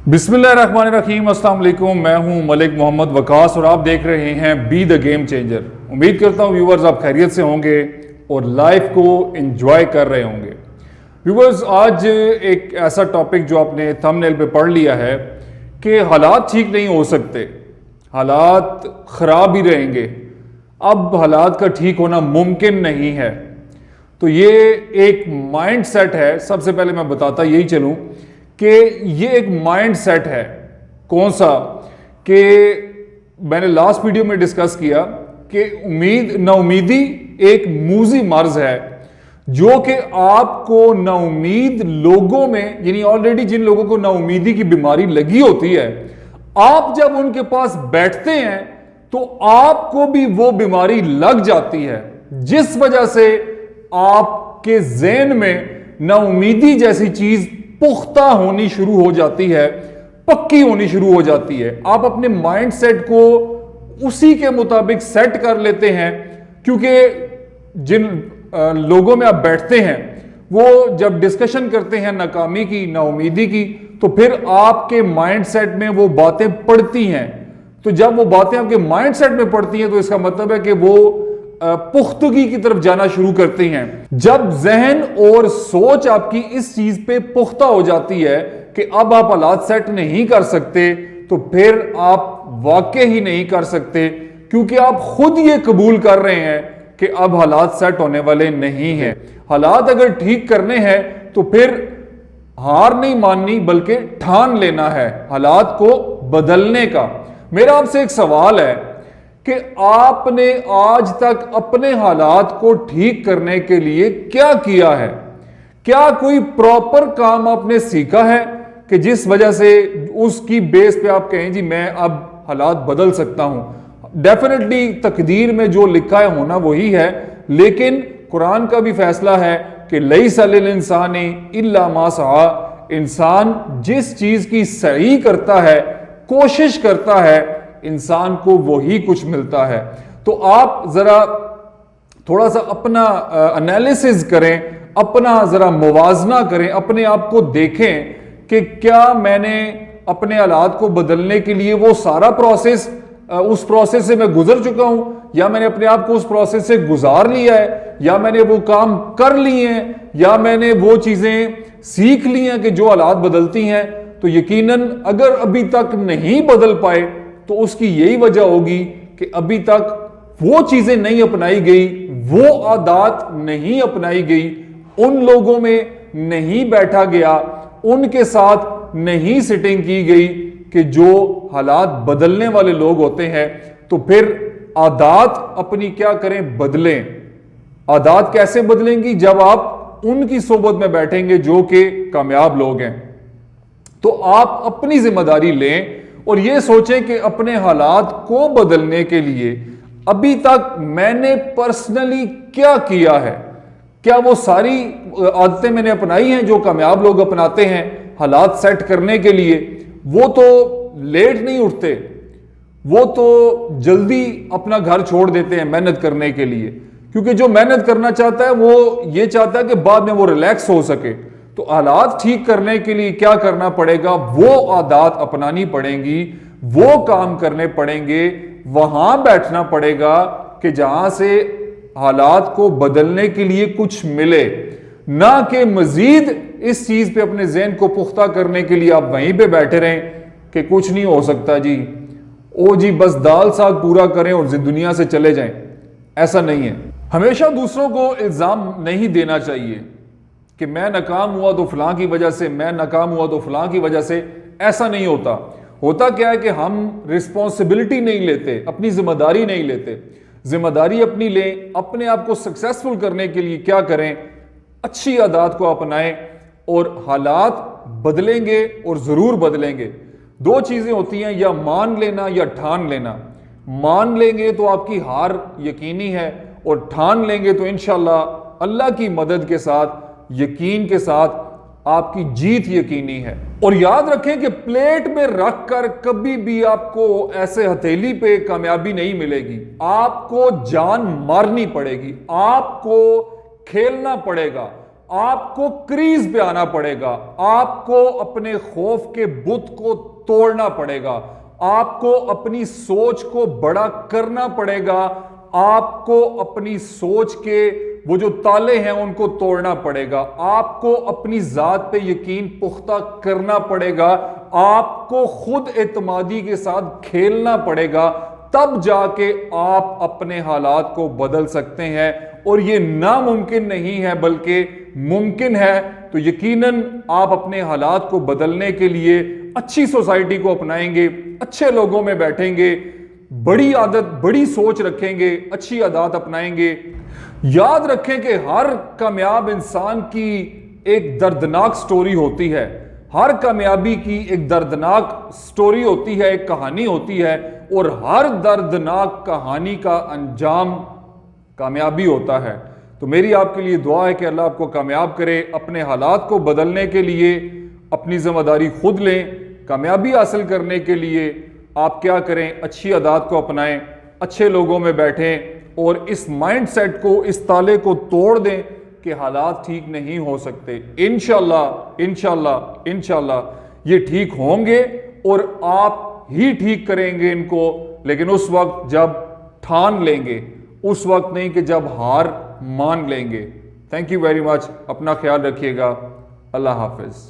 बिस्मिल्लाहिर्रहमानिर्रहीम, अस्सलाम वालेकुम। मैं हूं मलिक मोहम्मद वकास और आप देख रहे हैं बी द गेम चेंजर। उम्मीद करता हूं व्यूवर्स आप खैरियत से होंगे और लाइफ को एंजॉय कर रहे होंगे। व्यूवर्स, आज एक ऐसा टॉपिक जो आपने थंबनेल पे पढ़ लिया है कि हालात ठीक नहीं हो सकते, हालात ख़राब ही रहेंगे, अब हालात का ठीक होना मुमकिन नहीं है। तो ये एक माइंड सेट है। सबसे पहले मैं बताता यही चलूं कि ये एक माइंड सेट है। कौन सा? कि मैंने लास्ट वीडियो में डिस्कस किया कि नाउमीदी एक मूजी मर्ज है जो कि आपको नाउमीद लोगों में, यानी ऑलरेडी जिन लोगों को नाउमीदी की बीमारी लगी होती है, आप जब उनके पास बैठते हैं तो आपको भी वो बीमारी लग जाती है, जिस वजह से आपके ज़हन में नाउमीदी जैसी चीज पुख्ता होनी शुरू हो जाती है, पक्की होनी शुरू हो जाती है। आप अपने माइंड सेट को उसी के मुताबिक सेट कर लेते हैं, क्योंकि जिन लोगों में आप बैठते हैं वो जब डिस्कशन करते हैं नाकामी की, नाउमीदी की, तो फिर आपके माइंड सेट में वो बातें पड़ती हैं। तो जब वो बातें आपके माइंड सेट में पड़ती हैं तो इसका मतलब है कि वो पुख्तगी की तरफ जाना शुरू करती हैं। जब जहन और सोच आपकी इस चीज पे पुख्ता हो जाती है कि अब आप हालात सेट नहीं कर सकते, तो फिर आप वाकई ही नहीं कर सकते, क्योंकि आप खुद ये कबूल कर रहे हैं कि अब हालात सेट होने वाले नहीं हैं। हालात अगर ठीक करने हैं तो फिर हार नहीं माननी बल्कि ठान लेना है हालात को बदलने का। मेरा आपसे एक सवाल है कि आपने आज तक अपने हालात को ठीक करने के लिए क्या किया है? क्या कोई प्रॉपर काम आपने सीखा है कि जिस वजह से उसकी बेस पे आप कहें जी मैं अब हालात बदल सकता हूं? डेफिनेटली तकदीर में जो लिखा है होना वही है, लेकिन कुरान का भी फैसला है कि लैसा लिल इंसानी इल्ला मा सआ। इंसान जिस चीज की सही करता है, कोशिश करता है, इंसान को वही कुछ मिलता है। तो आप जरा थोड़ा सा अपना एनालिसिस करें, अपना जरा मुवाजना करें, अपने आप को देखें कि क्या मैंने अपने हालात को बदलने के लिए वो सारा प्रोसेस, उस प्रोसेस से मैं गुजर चुका हूं, या मैंने अपने आप को उस प्रोसेस से गुजार लिया है, या मैंने वो काम कर लिए हैं, या मैंने वो चीजें सीख ली हैं कि जो हालात बदलती हैं। तो यकीनन अगर अभी तक नहीं बदल पाए तो उसकी यही वजह होगी कि अभी तक वो चीजें नहीं अपनाई गई, वो आदत नहीं अपनाई गई, उन लोगों में नहीं बैठा गया, उनके साथ नहीं सिटिंग की गई कि जो हालात बदलने वाले लोग होते हैं। तो फिर आदत अपनी क्या करें? बदलें। आदत कैसे बदलेंगी? जब आप उनकी सोबत में बैठेंगे जो कि कामयाब लोग हैं। तो आप अपनी जिम्मेदारी लें और यह सोचें कि अपने हालात को बदलने के लिए अभी तक मैंने पर्सनली क्या किया है। क्या वो सारी आदतें मैंने अपनाई हैं जो कामयाब लोग अपनाते हैं हालात सेट करने के लिए? वो तो लेट नहीं उठते, वो तो जल्दी अपना घर छोड़ देते हैं मेहनत करने के लिए, क्योंकि जो मेहनत करना चाहता है वो ये चाहता है कि बाद में वो रिलैक्स हो सके। तो हालात ठीक करने के लिए क्या करना पड़ेगा? वो आदत अपनानी पड़ेंगी, वो काम करने पड़ेंगे, वहां बैठना पड़ेगा कि जहां से हालात को बदलने के लिए कुछ मिले, ना कि मजीद इस चीज पे अपने ज़हन को पुख्ता करने के लिए आप वहीं पे बैठे रहें कि कुछ नहीं हो सकता जी, ओ जी बस दाल साग पूरा करें और दुनिया से चले जाएं। ऐसा नहीं है। हमेशा दूसरों को इल्जाम नहीं देना चाहिए कि मैं नाकाम हुआ तो फलां की वजह से, मैं नाकाम हुआ तो फलां की वजह से। ऐसा नहीं होता। होता क्या है कि हम रिस्पॉन्सिबिलिटी नहीं लेते, अपनी जिम्मेदारी नहीं लेते। जिम्मेदारी अपनी लें, अपने आप को सक्सेसफुल करने के लिए क्या करें? अच्छी आदत को अपनाएं और हालात बदलेंगे और जरूर बदलेंगे। दो चीजें होती हैं, या मान लेना या ठान लेना। मान लेंगे तो आपकी हार यकीनी है, और ठान लेंगे तो इंशाअल्लाह अल्लाह की मदद के साथ, यकीन के साथ आपकी जीत यकीनी है। और याद रखें कि प्लेट में रखकर कभी भी आपको ऐसे हथेली पे कामयाबी नहीं मिलेगी। आपको जान मारनी पड़ेगी, आपको खेलना पड़ेगा, आपको क्रीज पे आना पड़ेगा, आपको अपने खौफ के बुत को तोड़ना पड़ेगा, आपको अपनी सोच को बड़ा करना पड़ेगा, आपको अपनी सोच के वो जो ताले हैं उनको तोड़ना पड़ेगा, आपको अपनी जात पे यकीन पुख्ता करना पड़ेगा, आपको खुद एतमादी के साथ खेलना पड़ेगा, तब जाके आप अपने हालात को बदल सकते हैं। और ये नामुमकिन नहीं है बल्कि मुमकिन है। तो यकीनन आप अपने हालात को बदलने के लिए अच्छी सोसाइटी को अपनाएंगे, अच्छे लोगों में बैठेंगे, बड़ी आदत बड़ी सोच रखेंगे, अच्छी आदत अपनाएंगे। याद रखें कि हर कामयाब इंसान की एक दर्दनाक स्टोरी होती है, हर कामयाबी की एक दर्दनाक स्टोरी होती है, एक कहानी होती है, और हर दर्दनाक कहानी का अंजाम कामयाबी होता है। तो मेरी आपके लिए दुआ है कि अल्लाह आपको कामयाब करे। अपने हालात को बदलने के लिए अपनी जिम्मेदारी खुद लें। कामयाबी हासिल करने के लिए आप क्या करें, अच्छी आदत को अपनाएं, अच्छे लोगों में बैठें और इस माइंडसेट को, इस ताले को तोड़ दें कि हालात ठीक नहीं हो सकते। इंशाल्लाह इंशाल्लाह इंशाल्लाह ये ठीक होंगे और आप ही ठीक करेंगे इनको, लेकिन उस वक्त जब ठान लेंगे, उस वक्त नहीं कि जब हार मान लेंगे। Thank you very much. अपना ख्याल रखिएगा। अल्लाह हाफिज।